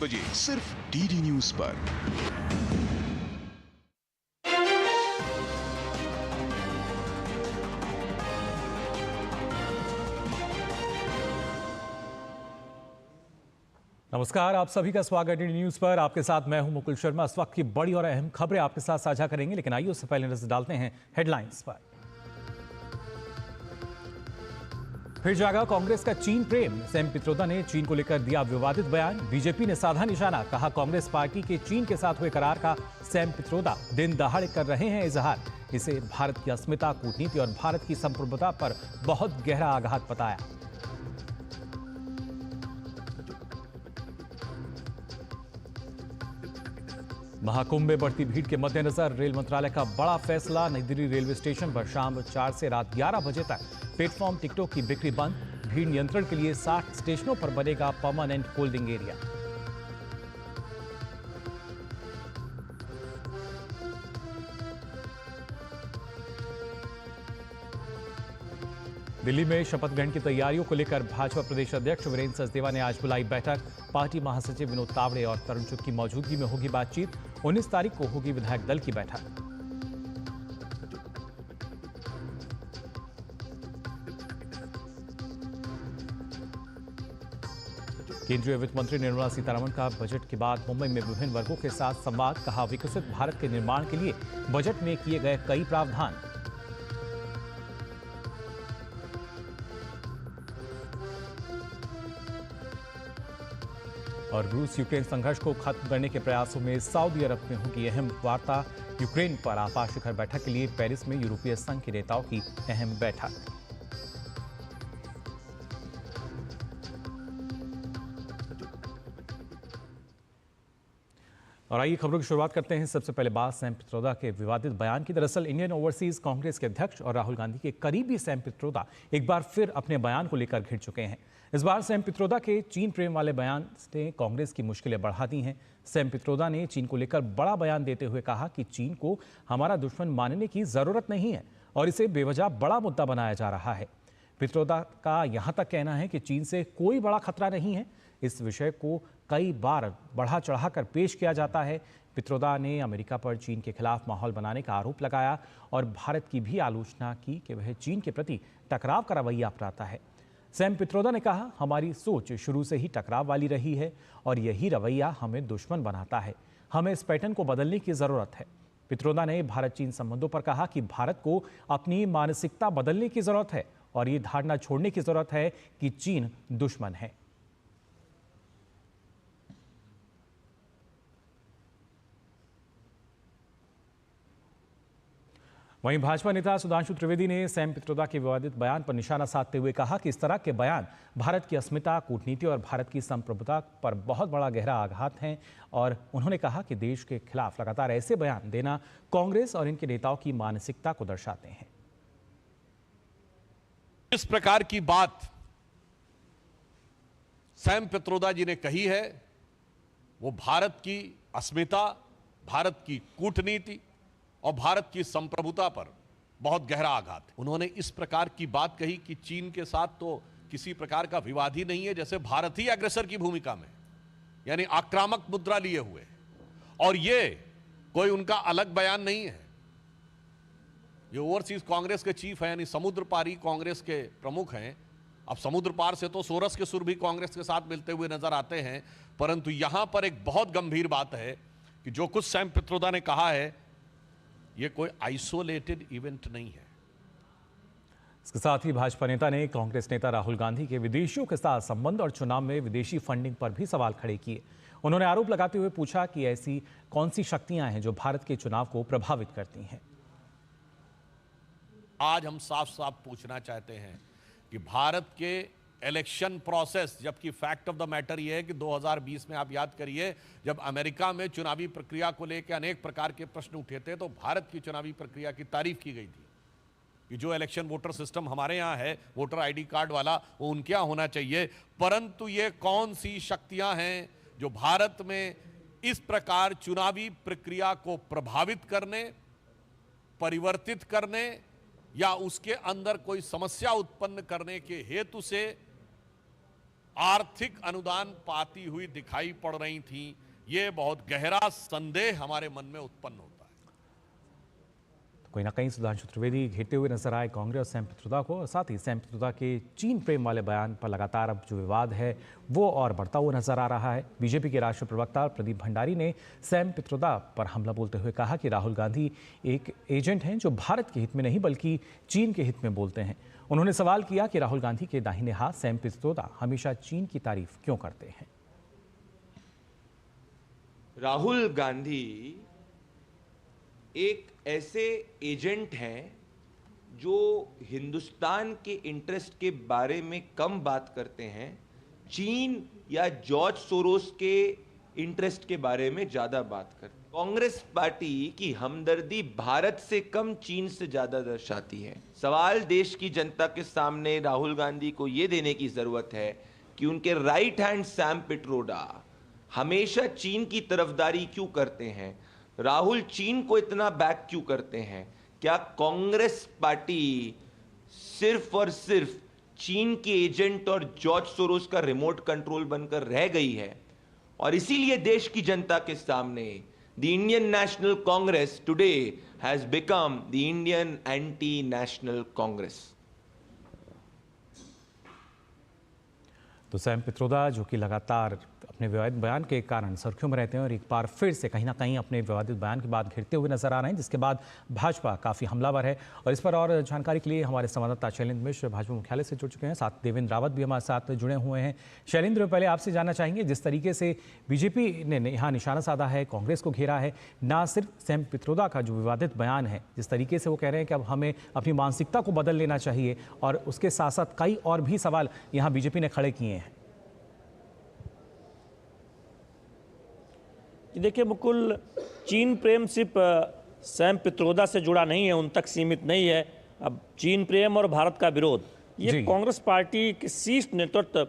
बजे सिर्फ DD news पर। नमस्कार, आप सभी का स्वागत है डीडी न्यूज पर। आपके साथ मैं हूं मुकुल शर्मा। इस वक्त की बड़ी और अहम खबरें आपके साथ साझा करेंगे, लेकिन आइए उससे पहले नजर डालते हैं हेडलाइंस पर। फिर जागा कांग्रेस का चीन प्रेम। सैम पित्रोदा ने चीन को लेकर दिया विवादित बयान। बीजेपी ने साधा निशाना, कहा कांग्रेस पार्टी के चीन के साथ हुए करार का सैम पित्रोदा दिन दहाड़े कर रहे हैं इजहार। इसे भारत की अस्मिता, कूटनीति और भारत की संप्रभुता पर बहुत गहरा आघात बताया। महाकुंभ में बढ़ती भीड़ के मद्देनजर रेल मंत्रालय का बड़ा फैसला। नई दिल्ली रेलवे स्टेशन पर शाम 4 से रात 11 बजे तक प्लेटफॉर्म टिकटों की बिक्री बंद। भीड़ नियंत्रण के लिए 60 स्टेशनों पर बनेगा परमानेंट होल्डिंग एरिया। दिल्ली में शपथ ग्रहण की तैयारियों को लेकर भाजपा प्रदेश अध्यक्ष वीरेंद्र सचदेवा ने आज बुलाई बैठक। पार्टी महासचिव विनोद तावड़े और तरुण चुग की मौजूदगी में होगी बातचीत। 19 तारीख को होगी विधायक दल की बैठक। केंद्रीय वित्त मंत्री निर्मला सीतारमण का बजट के बाद मुंबई में विभिन्न वर्गों के साथ संवाद। कहा विकसित भारत के निर्माण के लिए बजट में किए गए कई प्रावधान। और रूस यूक्रेन संघर्ष को खत्म करने के प्रयासों में सऊदी अरब में होगी अहम वार्ता। यूक्रेन पर आपात शिखर बैठक के लिए पेरिस में यूरोपीय संघ के नेताओं की अहम बैठक। और आइए खबरों की शुरुआत करते हैं। सबसे पहले बात सैम पित्रोदा के विवादित बयान की। दरअसल इंडियन ओवरसीज कांग्रेस के अध्यक्ष और राहुल गांधी के करीबी सैम पित्रोदा एक बार फिर अपने बयान को लेकर घिर चुके हैं। इस बार सैम पित्रोदा के चीन प्रेम वाले बयान ने कांग्रेस की मुश्किलें बढ़ा दी हैं। सैम पित्रोदा ने चीन को लेकर बड़ा बयान देते हुए कहा कि चीन को हमारा दुश्मन मानने की जरूरत नहीं है और इसे बेवजह बड़ा मुद्दा बनाया जा रहा है। पित्रोदा का यहां तक कहना है कि चीन से कोई बड़ा खतरा नहीं है। इस विषय को कई बार बढ़ा चढ़ाकर पेश किया जाता है। पित्रोदा ने अमेरिका पर चीन के खिलाफ माहौल बनाने का आरोप लगाया और भारत की भी आलोचना की कि वह चीन के प्रति टकराव का रवैया अपनाता है। सैम पित्रोदा ने कहा, हमारी सोच शुरू से ही टकराव वाली रही है और यही रवैया हमें दुश्मन बनाता है। हमें इस पैटर्न को बदलने की जरूरत है। पित्रोदा ने भारत चीन संबंधों पर कहा कि भारत को अपनी मानसिकता बदलने की जरूरत है और ये धारणा छोड़ने की जरूरत है कि चीन दुश्मन है। वहीं भाजपा नेता सुधांशु त्रिवेदी ने सैम पित्रोदा के विवादित बयान पर निशाना साधते हुए कहा कि इस तरह के बयान भारत की अस्मिता, कूटनीति और भारत की संप्रभुता पर बहुत बड़ा गहरा आघात हैं। और उन्होंने कहा कि देश के खिलाफ लगातार ऐसे बयान देना कांग्रेस और इनके नेताओं की मानसिकता को दर्शाते हैं। इस प्रकार की बात सैम पित्रोदा जी ने कही है, वो भारत की अस्मिता, भारत की कूटनीति और भारत की संप्रभुता पर बहुत गहरा आघात है। उन्होंने इस प्रकार की बात कही कि चीन के साथ तो किसी प्रकार का विवाद ही नहीं है, जैसे भारत ही अग्रेसर की भूमिका में, यानी आक्रामक मुद्रा लिए हुए। और ये कोई उनका अलग बयान नहीं है। ये ओवरसीज कांग्रेस के चीफ हैं, यानी समुद्र पारी कांग्रेस के प्रमुख हैं। अब समुद्र पार से तो सोरस के सुर भी कांग्रेस के साथ मिलते हुए नजर आते हैं, परंतु यहां पर एक बहुत गंभीर बात है कि जो कुछ सैम पित्रोदा ने कहा है, यह कोई आइसोलेटेड इवेंट नहीं है। इसके साथ ही भाजपा नेता ने कांग्रेस नेता राहुल गांधी के विदेशियों के साथ संबंध और चुनाव में विदेशी फंडिंग पर भी सवाल खड़े किए। उन्होंने आरोप लगाते हुए पूछा कि ऐसी कौन सी शक्तियां हैं जो भारत के चुनाव को प्रभावित करती हैं। आज हम साफ साफ पूछना चाहते हैं कि भारत के इलेक्शन प्रोसेस, जबकि फैक्ट ऑफ द मैटर यह है कि 2020 में आप याद करिए, जब अमेरिका में चुनावी प्रक्रिया को लेकर अनेक प्रकार के प्रश्न उठे थे, तो भारत की चुनावी प्रक्रिया की तारीफ की गई थी कि जो इलेक्शन वोटर सिस्टम हमारे यहाँ है, वोटर आईडी कार्ड वाला, वो उनके यहाँ होना चाहिए। परंतु ये कौन सी शक्तियां हैं जो भारत में इस प्रकार चुनावी प्रक्रिया को प्रभावित करने, परिवर्तित करने या उसके अंदर कोई समस्या उत्पन्न करने के हेतु से आर्थिक अनुदान पाती हुई दिखाई पड़ रही थीं। ये बहुत गहरा संदेह हमारे मन में उत्पन्न होता है। कोई ना कहीं सुधांशु त्रिवेदी घेरते हुए नजर आए कांग्रेस और सैम पित्रोदा को, और साथ ही सैम पित्रोदा के चीन प्रेम वाले बयान पर लगातार अब जो विवाद है वो और बढ़ता हुआ नजर आ रहा है। बीजेपी के राष्ट्रीय प्रवक्ता प्रदीप भंडारी ने सैम पित्रोदा पर हमला बोलते हुए कहा कि राहुल गांधी एक एजेंट हैं जो भारत के हित में नहीं बल्कि चीन के हित में बोलते हैं। उन्होंने सवाल किया कि राहुल गांधी के दाहिने हाथ सैम पित्रोदा हमेशा चीन की तारीफ क्यों करते हैं। राहुल गांधी एक ऐसे एजेंट हैं जो हिंदुस्तान के इंटरेस्ट के बारे में कम बात करते हैं, चीन या जॉर्ज सोरोस के इंटरेस्ट के बारे में ज्यादा बात करते हैं। कांग्रेस पार्टी की हमदर्दी भारत से कम चीन से ज्यादा दर्शाती है। सवाल देश की जनता के सामने राहुल गांधी को यह देने की जरूरत है कि उनके राइट हैंड सैम पित्रोदा हमेशा चीन की तरफदारी क्यों करते हैं, राहुल चीन को इतना बैक क्यों करते हैं। क्या कांग्रेस पार्टी सिर्फ और सिर्फ चीन के एजेंट और जॉर्ज सोरोस का रिमोट कंट्रोल बनकर रह गई है, और इसीलिए देश की जनता के सामने the Indian national Congress today has become the Indian anti national Congress. तो सैम पित्रोदा जो कि लगातार अपने विवादित बयान के कारण सुर्खियों में रहते हैं और एक बार फिर से कहीं ना कहीं अपने विवादित बयान के बाद घिरते हुए नजर आ रहे हैं, जिसके बाद भाजपा काफ़ी हमलावर है। और इस पर और जानकारी के लिए हमारे संवाददाता शैलेंद्र मिश्र भाजपा मुख्यालय से जुड़ चुके हैं, साथ देवेंद्र रावत भी हमारे साथ जुड़े हुए हैं। शैलेंद्र, पहले आपसे जानना चाहेंगे, जिस तरीके से बीजेपी ने यहाँ निशाना साधा है, कांग्रेस को घेरा है, ना सिर्फ सैम पित्रोदा का जो विवादित बयान है, जिस तरीके से वो कह रहे हैं कि अब हमें अपनी मानसिकता को बदल लेना चाहिए, और उसके साथ साथ कई और भी सवाल यहाँ बीजेपी ने खड़े किए हैं। देखिए मुकुल, चीन प्रेम सिर्फ सैम पित्रोदा से जुड़ा नहीं है, उन तक सीमित नहीं है। अब चीन प्रेम और भारत का विरोध, ये कांग्रेस पार्टी के शीर्ष नेतृत्व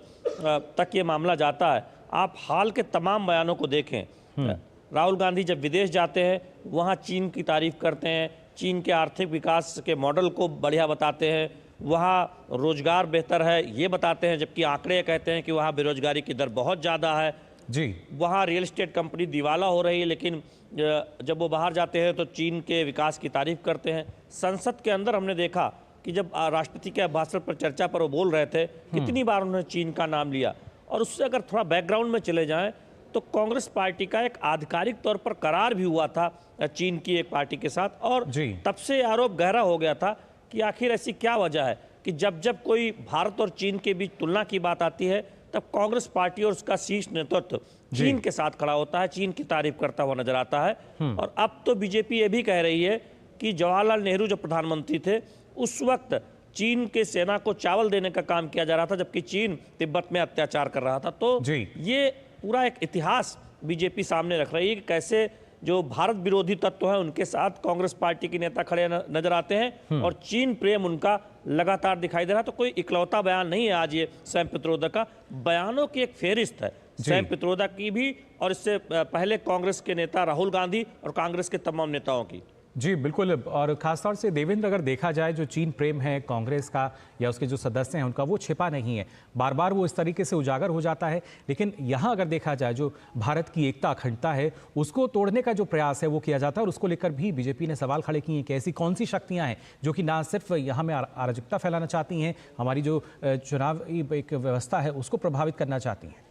तक ये मामला जाता है। आप हाल के तमाम बयानों को देखें, राहुल गांधी जब विदेश जाते हैं वहाँ चीन की तारीफ करते हैं, चीन के आर्थिक विकास के मॉडल को बढ़िया बताते हैं, वहाँ रोजगार बेहतर है ये बताते हैं, जबकि आंकड़े कहते हैं कि वहाँ बेरोजगारी की दर बहुत ज़्यादा है जी। वहाँ रियल एस्टेट कंपनी दिवाला हो रही है, लेकिन जब वो बाहर जाते हैं तो चीन के विकास की तारीफ करते हैं। संसद के अंदर हमने देखा कि जब राष्ट्रपति के भाषण पर चर्चा पर वो बोल रहे थे, कितनी बार उन्होंने चीन का नाम लिया। और उससे अगर थोड़ा बैकग्राउंड में चले जाएं तो कांग्रेस पार्टी का एक आधिकारिक तौर पर करार भी हुआ था चीन की एक पार्टी के साथ, और तब से आरोप गहरा हो गया था कि आखिर ऐसी क्या वजह है कि जब जब कोई भारत और चीन के बीच तुलना की बात आती है तब कांग्रेस पार्टी और उसका शीर्ष नेतृत्व चीन के साथ खड़ा होता है, चीन की तारीफ करता हुआ नजर आता है। और अब तो बीजेपी ये भी कह रही है कि जवाहरलाल नेहरू जो प्रधानमंत्री थे उस वक्त चीन के सेना को चावल देने का काम किया जा रहा था, जबकि चीन तिब्बत में अत्याचार कर रहा था। तो ये पूरा एक इतिहास बीजेपी सामने रख रही है कि कैसे जो भारत विरोधी तत्व हैं उनके साथ कांग्रेस पार्टी के नेता खड़े नजर आते हैं, और चीन प्रेम उनका लगातार दिखाई दे रहा है। तो कोई इकलौता बयान नहीं है आज ये सैम पित्रोदा का, बयानों की एक फेहरिस्त है सैम पित्रोदा की भी, और इससे पहले कांग्रेस के नेता राहुल गांधी और कांग्रेस के तमाम नेताओं की। जी बिल्कुल, और खासतौर से देवेंद्र, अगर देखा जाए जो चीन प्रेम है कांग्रेस का या उसके जो सदस्य हैं उनका, वो छिपा नहीं है, बार बार वो इस तरीके से उजागर हो जाता है। लेकिन यहाँ अगर देखा जाए जो भारत की एकता अखंडता है उसको तोड़ने का जो प्रयास है वो किया जाता है, और उसको लेकर भी बीजेपी ने सवाल खड़े किए हैं कि ऐसी कौन सी शक्तियाँ हैं जो कि ना सिर्फ यहाँ में अराजकता फैलाना चाहती हैं, हमारी जो चुनावी एक व्यवस्था है उसको प्रभावित करना चाहती हैं।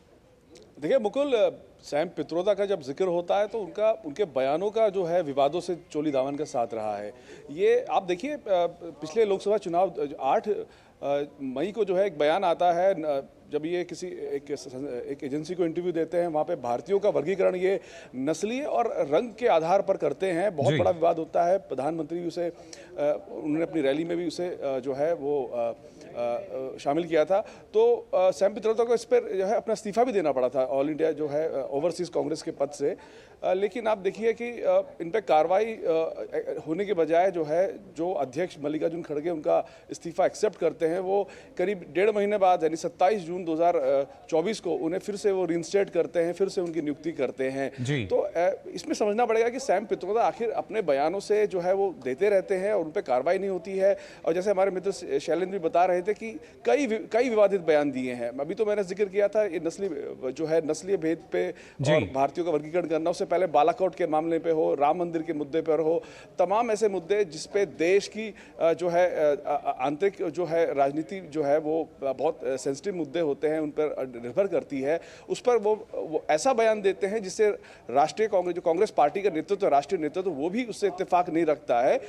देखिए मुकुल, सैम पित्रोदा का जब जिक्र होता है तो उनके बयानों का जो है विवादों से चोली दामन के साथ रहा है। ये आप देखिए, पिछले लोकसभा चुनाव 8 मई को जो है एक बयान आता है, जब ये किसी एक एजेंसी को इंटरव्यू देते हैं, वहाँ पे भारतीयों का वर्गीकरण ये नस्लीय और रंग के आधार पर करते हैं, बहुत बड़ा विवाद होता है। प्रधानमंत्री उसे उन्होंने अपनी रैली में भी उसे जो है वो शामिल किया था। तो सैम पित्रोदा को इस पर जो है अपना इस्तीफा भी देना पड़ा था ऑल इंडिया जो है ओवरसीज कांग्रेस के पद से। लेकिन आप देखिए कि इन पर कार्रवाई होने के बजाय जो है जो अध्यक्ष मल्लिकार्जुन खड़गे उनका इस्तीफा एक्सेप्ट करते हैं, वो करीब 1.5 महीने बाद यानी 27 जून 2024 को उन्हें फिर से वो रिइंस्टेट करते हैं, फिर से उनकी नियुक्ति करते हैं। तो इसमें समझना पड़ेगा कि सैम पित्रोदा आखिर अपने बयानों से जो है वो देते रहते हैं और उन पर कार्रवाई नहीं होती है। और जैसे हमारे मित्र शैलेंद्र भी बता रहे थे थे कि कई विवादित बयान दिए हैं। अभी तो मैंने जिक्र किया था ये नस्लीय भेद पे और भारतीयों का वर्गीकरण करना, उससे पहले बालाकोट के मामले पे हो, राम मंदिर के मुद्दे पर हो, तमाम ऐसे मुद्दे जिसपे देश की जो है आंतरिक जो है राजनीति जो है वो बहुत सेंसिटिव मुद्दे होते हैं, उन पर निर्भर करती है, उस पर वो ऐसा बयान देते हैं जिससे राष्ट्रीय कांग्रेस पार्टी का नेतृत्व, राष्ट्रीय नेतृत्व वो भी उससे इत्तेफाक नहीं रखता है।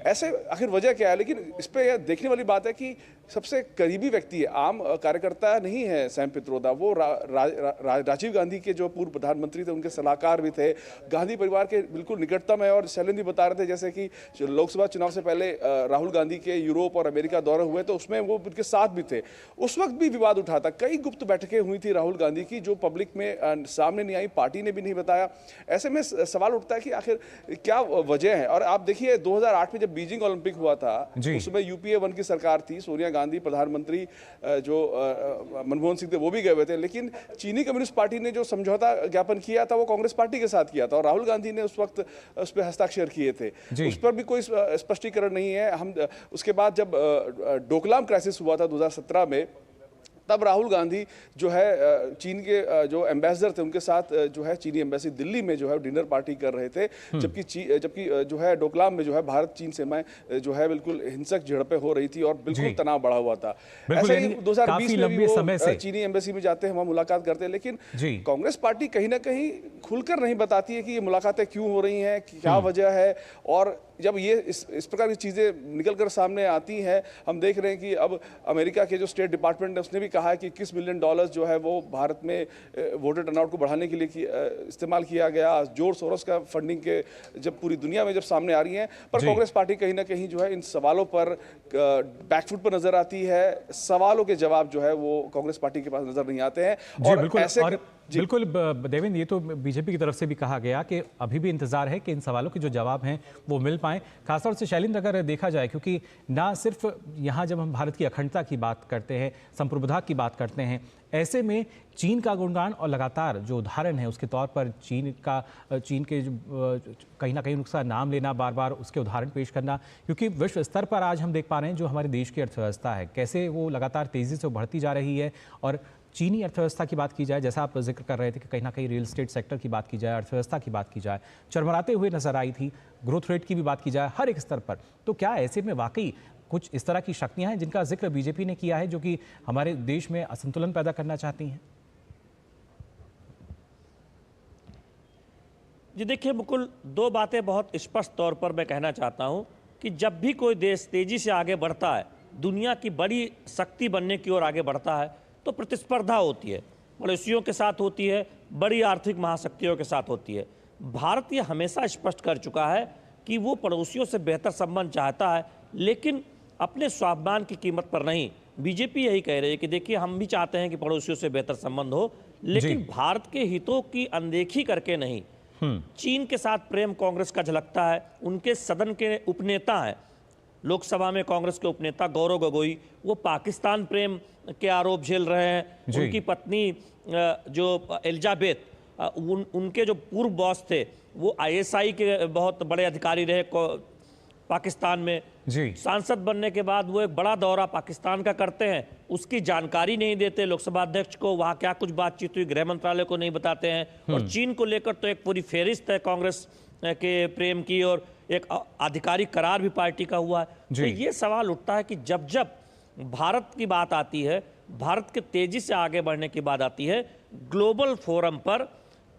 ऐसे आखिर वजह क्या है? लेकिन इस पे यह देखने वाली बात है कि सबसे करीबी व्यक्ति है, आम कार्यकर्ता नहीं है सैम पित्रोदा। वो राजीव गांधी के जो पूर्व प्रधानमंत्री थे उनके सलाहकार भी थे, गांधी परिवार के बिल्कुल निकटतम है। और शैलेंद्र बता रहे थे जैसे कि लोकसभा चुनाव से पहले राहुल गांधी के यूरोप और अमेरिका दौरे हुए तो उसमें वो उनके साथ भी थे, उस वक्त भी विवाद उठा था। कई गुप्त बैठकें हुई थी राहुल गांधी की जो पब्लिक में सामने नहीं आई, पार्टी ने भी नहीं बताया। ऐसे में सवाल उठता है कि आखिर क्या वजह है। और आप देखिए 2008 में जब बीजिंग ओलंपिक हुआ था उसमें यूपीए 1 की सरकार थी, सोनिया गांधी प्रधानमंत्री, जो मनमोहन सिंह थे वो भी गए हुए थे, लेकिन चीनी कम्युनिस्ट पार्टी ने जो समझौता ज्ञापन किया था वो कांग्रेस पार्टी के साथ किया था और राहुल गांधी ने उस वक्त उस पर हस्ताक्षर किए थे। उस पर भी कोई स्पष्टीकरण नहीं है। हम उसके बाद जब डोकलाम क्राइसिस हुआ था 2017 में, तब राहुल गांधी जो है चीन के जो एम्बेसडर थे उनके साथ जो है चीनी एम्बेसी दिल्ली में जो है डिनर पार्टी कर रहे थे, जबकि जो है डोकलाम में जो है भारत चीन सीमाएं जो है बिल्कुल हिंसक झड़पें हो रही थी और बिल्कुल तनाव बढ़ा हुआ था। ऐसे ही 2020 में भी वो चीनी एम्बेसी में जाते हैं, वहां मुलाकात करते हैं, लेकिन कांग्रेस पार्टी कहीं ना कहीं खुलकर नहीं बताती है कि ये मुलाकातें क्यों हो रही हैं, क्या वजह है। और जब ये इस प्रकार की चीज़ें निकल कर सामने आती हैं, हम देख रहे हैं कि अब अमेरिका के जो स्टेट डिपार्टमेंट है उसने भी कहा है कि $21 मिलियन जो है वो भारत में वोटर टर्नआउट को बढ़ाने के लिए इस्तेमाल किया गया। जॉर्ज सोरोस का फंडिंग के जब पूरी दुनिया में जब सामने आ रही हैं, पर कांग्रेस पार्टी कहीं ना कहीं जो है इन सवालों पर बैकफुट पर नजर आती है। सवालों के जवाब जो है वो कांग्रेस पार्टी के पास नजर नहीं आते हैं। और ऐसे बिल्कुल देवेंद्र, ये तो बीजेपी की तरफ से भी कहा गया कि अभी भी इंतजार है कि इन सवालों के जो जवाब हैं वो मिल पाएं। खासतौर से शैलेंद्र अगर देखा जाए, क्योंकि ना सिर्फ यहाँ जब हम भारत की अखंडता की बात करते हैं, संप्रभुता की बात करते हैं, ऐसे में चीन का गुणगान और लगातार जो उदाहरण है उसके तौर पर चीन के कहीं ना कहीं उसका नाम लेना, बार बार उसके उदाहरण पेश करना, क्योंकि विश्व स्तर पर आज हम देख पा रहे हैं जो हमारे देश की अर्थव्यवस्था है कैसे वो लगातार तेज़ी से बढ़ती जा रही है। और चीनी अर्थव्यवस्था की बात की जाए, जैसा आप जिक्र कर रहे थे कि कहीं ना कहीं रियल एस्टेट सेक्टर की बात की जाए, अर्थव्यवस्था की बात की जाए, चरमराते हुए नजर आई थी। ग्रोथ रेट की भी बात की जाए, हर एक स्तर पर। तो क्या ऐसे में वाकई कुछ इस तरह की शक्तियां हैं जिनका जिक्र बीजेपी ने किया है जो कि हमारे देश में असंतुलन पैदा करना चाहती हैं? जी देखिए मुकुल, दो बातें बहुत स्पष्ट तौर पर मैं कहना चाहता हूं कि जब भी कोई देश तेजी से आगे बढ़ता है, दुनिया की बड़ी शक्ति बनने की ओर आगे बढ़ता है, तो प्रतिस्पर्धा होती है, पड़ोसियों के साथ होती है, बड़ी आर्थिक महाशक्तियों के साथ होती है। भारत ये हमेशा स्पष्ट कर चुका है कि वो पड़ोसियों से बेहतर संबंध चाहता है, लेकिन अपने स्वाभिमान की कीमत पर नहीं। बीजेपी यही कह रही है कि देखिए हम भी चाहते हैं कि पड़ोसियों से बेहतर संबंध हो, लेकिन भारत के हितों की अनदेखी करके नहीं। चीन के साथ प्रेम कांग्रेस का झलकता है। उनके सदन के उपनेता हैं, लोकसभा में कांग्रेस के उपनेता गौरव गोगोई, वो पाकिस्तान प्रेम के आरोप झेल रहे हैं। उनकी पत्नी जो एलिजाबेथ, उनके जो पूर्व बॉस थे वो आईएसआई के बहुत बड़े अधिकारी रहे पाकिस्तान में। सांसद बनने के बाद वो एक बड़ा दौरा पाकिस्तान का करते हैं, उसकी जानकारी नहीं देते लोकसभा अध्यक्ष को, वहाँ क्या कुछ बातचीत हुई गृह मंत्रालय को नहीं बताते हैं। और चीन को लेकर तो एक पूरी फेरिस्त है कांग्रेस के प्रेम की, और एक आधिकारिक करार भी पार्टी का हुआ है। तो ये सवाल उठता है कि जब जब भारत की बात आती है, भारत के तेजी से आगे बढ़ने की बात आती है, ग्लोबल फोरम पर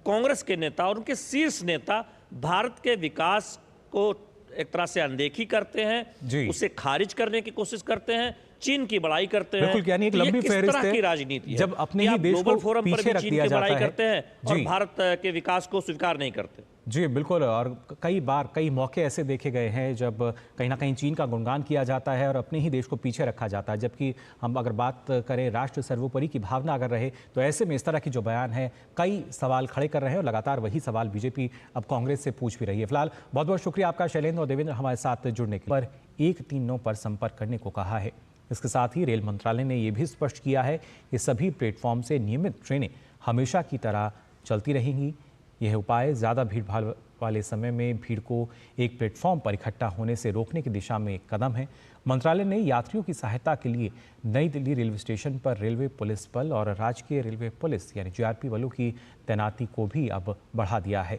कांग्रेस के नेता और उनके शीर्ष नेता भारत के विकास को एक तरह से अनदेखी करते हैं, उसे खारिज करने की कोशिश करते हैं, चीन की बड़ाई करते हैं। यानी एक लंबी फेहरिस्त की राजनीति है जब अपने ही देश को फोरम पर भी चीन की बड़ाई करते हैं और भारत के विकास को स्वीकार नहीं करते। जी बिल्कुल, और कई मौके ऐसे देखे गए हैं जब कहीं ना कहीं चीन का गुणगान किया जाता है और अपने ही देश को पीछे रखा जाता है, जबकि हम अगर बात करें राष्ट्र सर्वोपरि की भावना अगर रहे तो ऐसे में इस तरह की जो बयान है कई सवाल खड़े कर रहे हैं और लगातार वही सवाल बीजेपी अब कांग्रेस से पूछ भी रही है। फिलहाल बहुत बहुत शुक्रिया आपका शैलेंद्र और देवेंद्र हमारे साथ जुड़ने के पर 139 पर संपर्क करने को कहा है। इसके साथ ही रेल मंत्रालय ने यह भी स्पष्ट किया है कि सभी प्लेटफॉर्म से नियमित ट्रेनें हमेशा की तरह चलती रहेंगी। यह उपाय ज़्यादा भीड़भाड़ वाले समय में भीड़ को एक प्लेटफॉर्म पर इकट्ठा होने से रोकने की दिशा में एक कदम है। मंत्रालय ने यात्रियों की सहायता के लिए नई दिल्ली रेलवे स्टेशन पर रेलवे पुलिस बल और राजकीय रेलवे पुलिस यानी जीआरपी बलों की तैनाती को भी अब बढ़ा दिया है।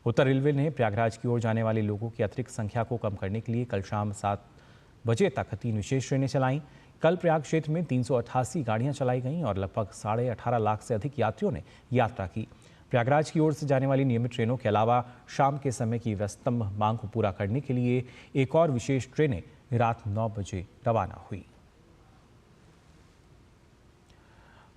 उत्तर रेलवे ने प्रयागराज की ओर जाने वाले लोगों की अतिरिक्त संख्या को कम करने के लिए कल शाम 7 बजे तक 3 विशेष ट्रेनें चलाईं। कल प्रयाग क्षेत्र में 388 गाड़ियां चलाई गईं और लगभग 18.5 लाख से अधिक यात्रियों ने यात्रा की। प्रयागराज की ओर से जाने वाली नियमित ट्रेनों के अलावा शाम के समय की व्यस्तम मांग को पूरा करने के लिए एक और विशेष ट्रेनें रात 9 बजे रवाना हुई।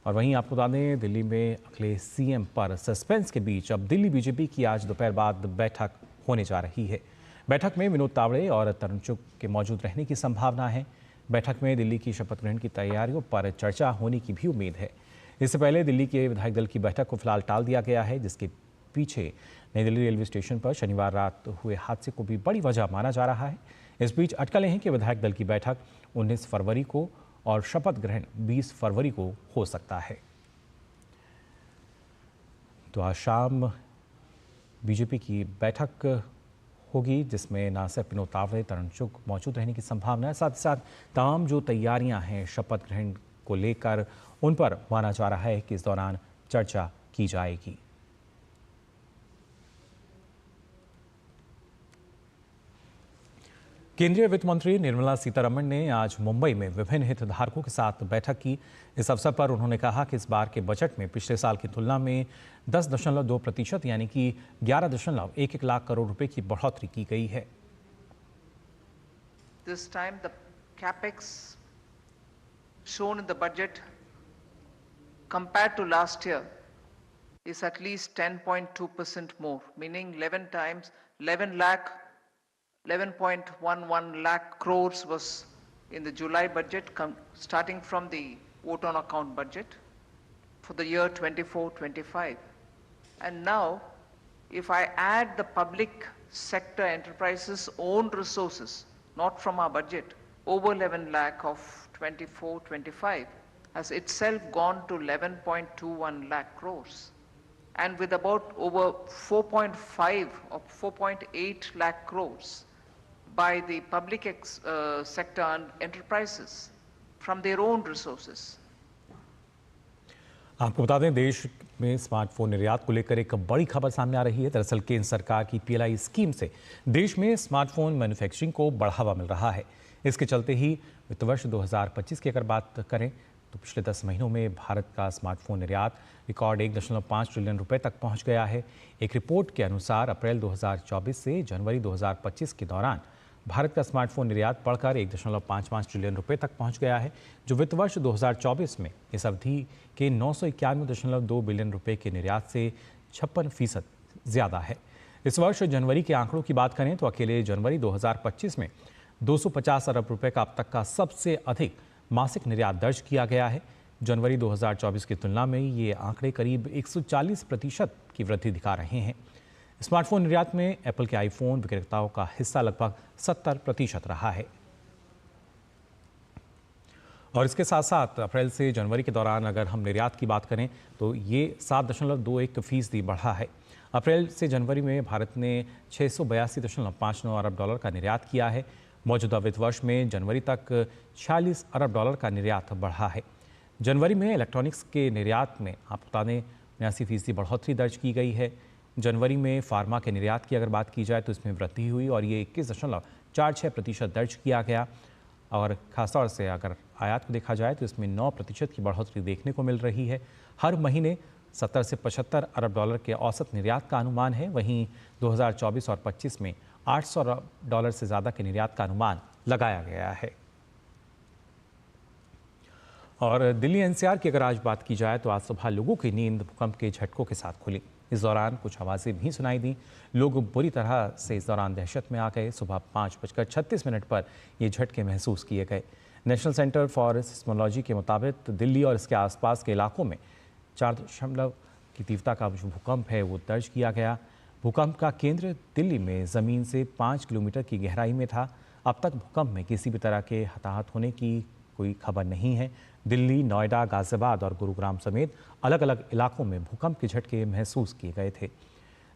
और वहीं आपको बता दें, दिल्ली में अगले सीएम पर सस्पेंस के बीच अब दिल्ली बीजेपी की आज दोपहर बाद बैठक होने जा रही है। बैठक में विनोद तावड़े और तरुण चुग के मौजूद रहने की संभावना है। बैठक में दिल्ली की शपथ ग्रहण की तैयारियों पर चर्चा होने की भी उम्मीद है। इससे पहले दिल्ली के विधायक दल की बैठक को फिलहाल टाल दिया गया है, जिसके पीछे नई दिल्ली रेलवे स्टेशन पर शनिवार रात हुए हादसे को भी बड़ी वजह माना जा रहा है। इस बीच अटकलें हैं कि विधायक दल की बैठक 19 फरवरी को और शपथ ग्रहण 20 फरवरी को हो सकता है। तो आज शाम बीजेपी की बैठक होगी, जिसमें न सिर्फ विनोद तावड़े, तरुण चुग मौजूद रहने की संभावना है, साथ ही साथ तमाम जो तैयारियां हैं शपथ ग्रहण को लेकर उन पर माना जा रहा है कि इस दौरान चर्चा की जाएगी। केंद्रीय वित्त मंत्री निर्मला सीतारमण ने आज मुंबई में विभिन्न हितधारकों के साथ बैठक की। इस अवसर पर उन्होंने कहा कि इस बार के बजट में पिछले साल की तुलना में 10.2% यानी कि 11.11 लाख करोड़ रुपए की बढ़ोतरी की गई है। This time the capex shown in the budget compared to last year is at least 10.2% more, meaning 11.11 lakh crores was in the July budget, starting from the vote on account budget for the year 24-25. And now, if I add the public sector enterprises' own resources, not from our budget, over 11 lakh of 24-25 has itself gone to 11.21 lakh crores. And with about over 4.5 or 4.8 lakh crores by the public sector and enterprises from their own resources. आपको बता दें, देश में smartphone निर्यात को लेकर एक बड़ी खबर सामने आ रही है। दरअसल केंद्र सरकार की PLI स्कीम से देश में स्मार्टफोन मैन्युफैक्चरिंग को बढ़ावा मिल रहा है। इसके चलते ही वित्त वर्ष 2025 की अगर बात करें तो पिछले 10 महीनों में भारत का स्मार्टफोन निर्यात रिकॉर्ड 1.5 ट्रिलियन रुपए तक पहुंच गया है। एक रिपोर्ट के अनुसार अप्रैल 2024 से जनवरी 2025 के दौरान भारत का स्मार्टफोन निर्यात बढ़कर 1.55 ट्रिलियन रुपए तक पहुंच गया है, जो वित्त वर्ष 2024 में इस अवधि के 991.2 बिलियन रुपए के निर्यात से 56% ज़्यादा है। इस वर्ष जनवरी के आंकड़ों की बात करें तो अकेले जनवरी 2025 में 250 अरब रुपए का अब तक का सबसे अधिक मासिक निर्यात दर्ज किया गया है। जनवरी 2024 की तुलना में ये आंकड़े करीब 140% की वृद्धि दिखा रहे हैं। स्मार्टफोन निर्यात में एप्पल के आईफोन विक्रेताओं का हिस्सा लगभग 70% रहा है। और इसके साथ साथ अप्रैल से जनवरी के दौरान अगर हम निर्यात की बात करें तो ये 7.21% बढ़ा है। अप्रैल से जनवरी में भारत ने 682.59 अरब डॉलर का निर्यात किया है। मौजूदा वित्त वर्ष में जनवरी तक 46 अरब डॉलर का निर्यात बढ़ा है। जनवरी में इलेक्ट्रॉनिक्स के निर्यात में आप बता दें 89% बढ़ोतरी दर्ज की गई है। जनवरी में फार्मा के निर्यात की अगर बात की जाए तो इसमें वृद्धि हुई और ये 21.46% दर्ज किया गया। और खासतौर से अगर आयात को देखा जाए तो इसमें 9% की बढ़ोतरी देखने को मिल रही है। हर महीने 70 से 75 अरब डॉलर के औसत निर्यात का अनुमान है। वहीं 2024 और 25 में 800 अरब डॉलर से ज़्यादा के निर्यात का अनुमान लगाया गया है। और दिल्ली NCR की अगर आज बात की जाए तो आज सुबह लोगों की नींद भूकंप के झटकों के साथ खुली। इस दौरान कुछ आवाज़ें भी सुनाई दी। लोग बुरी तरह से इस दौरान दहशत में आ गए। सुबह 5:36 पर ये झटके महसूस किए गए। नेशनल सेंटर फॉर सिस्मोलॉजी के मुताबिक दिल्ली और इसके आसपास के इलाकों में 4 की तीव्रता का जो भूकंप है वो दर्ज किया गया। भूकंप का केंद्र दिल्ली में ज़मीन से 5 किलोमीटर की गहराई में था। अब तक भूकंप में किसी भी तरह के हताहत होने की कोई खबर नहीं है। दिल्ली, नोएडा, गाजियाबाद और गुरुग्राम समेत अलग अलग इलाकों में भूकंप के झटके महसूस किए गए थे।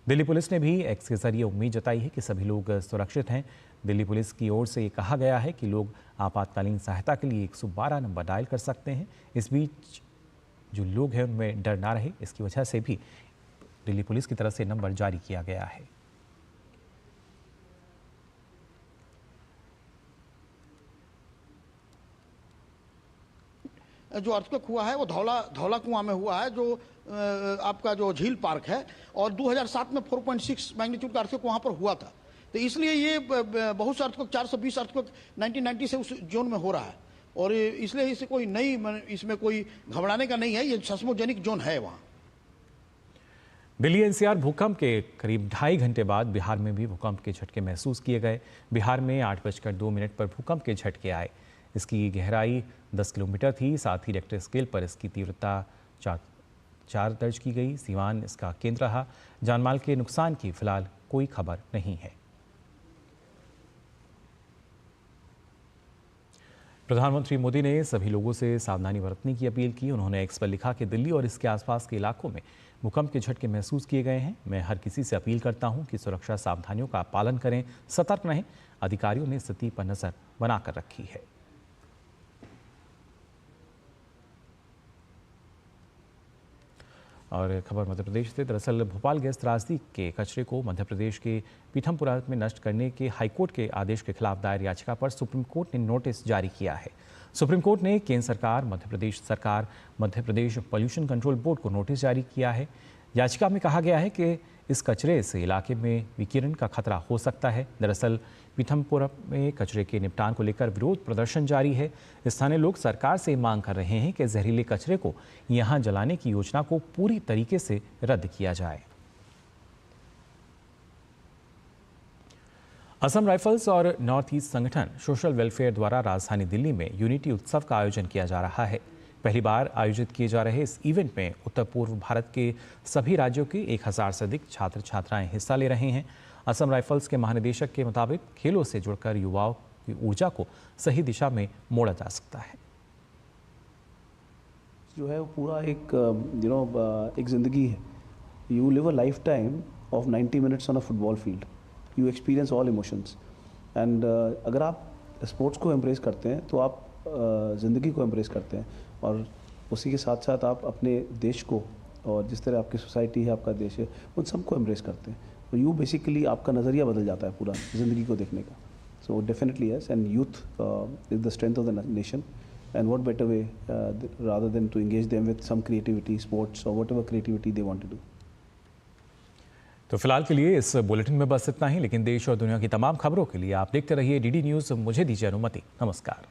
दिल्ली पुलिस ने भी एक्स के जरिए उम्मीद जताई है कि सभी लोग सुरक्षित हैं। दिल्ली पुलिस की ओर से कहा गया है कि लोग आपातकालीन सहायता के लिए 112 नंबर डायल कर सकते हैं। इस बीच जो लोग हैं उनमें डर ना रहे, इसकी वजह से भी दिल्ली पुलिस की तरफ से नंबर जारी किया गया है। जो अर्थक्वेक हुआ है वो धौला कुआं में हुआ है, जो आपका जो झील पार्क है, और 2007 में 4.6 मैग्नीट्यूड का अर्थक्वेक वहाँ पर हुआ था। तो इसलिए ये बहुत से अर्थक्वेक 420 अर्थक्वेक 1990 से उस जोन में हो रहा है, और इसलिए इसे कोई नई इसमें कोई घबराने का नहीं है, ये सेस्मोजेनिक जोन है वहाँ। दिल्ली एनसीआर भूकंप के करीब 2.5 घंटे बाद बिहार में भी भूकंप के झटके महसूस किए गए। बिहार में 8:02 पर भूकंप के झटके आए। इसकी गहराई 10 किलोमीटर थी। साथ ही रिक्टर स्केल पर इसकी तीव्रता 4 दर्ज की गई। सीवान इसका केंद्र रहा। जानमाल के नुकसान की फिलहाल कोई खबर नहीं है। प्रधानमंत्री मोदी ने सभी लोगों से सावधानी बरतने की अपील की। उन्होंने एक्स पर लिखा कि दिल्ली और इसके आसपास के इलाकों में भूकंप के झटके महसूस किए गए हैं। मैं हर किसी से अपील करता हूं कि सुरक्षा सावधानियों का पालन करें, सतर्क रहें। अधिकारियों ने स्थिति पर नजर बनाकर रखी है। और खबर मध्य प्रदेश से। दरअसल भोपाल गैस त्रासदी के कचरे को मध्य प्रदेश के पीथमपुरा में नष्ट करने के हाईकोर्ट के आदेश के खिलाफ दायर याचिका पर सुप्रीम कोर्ट ने नोटिस जारी किया है। सुप्रीम कोर्ट ने केंद्र सरकार, Madhya Pradesh pollution control board को नोटिस जारी किया है। याचिका में कहा गया है कि इस कचरे से इलाके में विकिरण का खतरा हो सकता है। दरअसल पीथमपुरा में कचरे के निपटान को लेकर विरोध प्रदर्शन जारी है। स्थानीय लोग सरकार से मांग कर रहे हैं कि जहरीले कचरे को यहां जलाने की योजना को पूरी तरीके से रद्द किया जाए। असम राइफल्स और नॉर्थ ईस्ट संगठन सोशल वेलफेयर द्वारा राजधानी दिल्ली में यूनिटी उत्सव का आयोजन किया जा रहा है। पहली बार आयोजित किए जा रहे इस इवेंट में उत्तर पूर्व भारत के सभी राज्यों के 1000 से अधिक छात्र छात्राएं हिस्सा ले रहे हैं। असम राइफल्स के महानिदेशक के मुताबिक खेलों से जुड़कर युवाओं की ऊर्जा को सही दिशा में मोड़ा जा सकता है। जो है वो पूरा एक ज़िंदगी है। You live a life time of 90 minutes on a football field. You experience all emotions and अगर आप स्पोर्ट्स को एम्ब्रेस करते हैं तो आप ज़िंदगी को एम्ब्रेस करते हैं, और उसी के साथ साथ आप अपने देश को और जिस तरह आपकी सोसाइटी है, आपका देश है, उन सबको एम्ब्रेस करते हैं। तो यू बेसिकली आपका नज़रिया बदल जाता है पूरा ज़िंदगी को देखने का। So definitely yes, and youth is the strength of the nation, and what better way rather than to engage them with some creativity, sports और whatever creativity they want to do. तो फिलहाल के लिए इस बुलेटिन में बस इतना ही, लेकिन देश और दुनिया की तमाम खबरों के लिए आप देखते रहिए डीडी न्यूज़। मुझे दीजिए अनुमति। नमस्कार।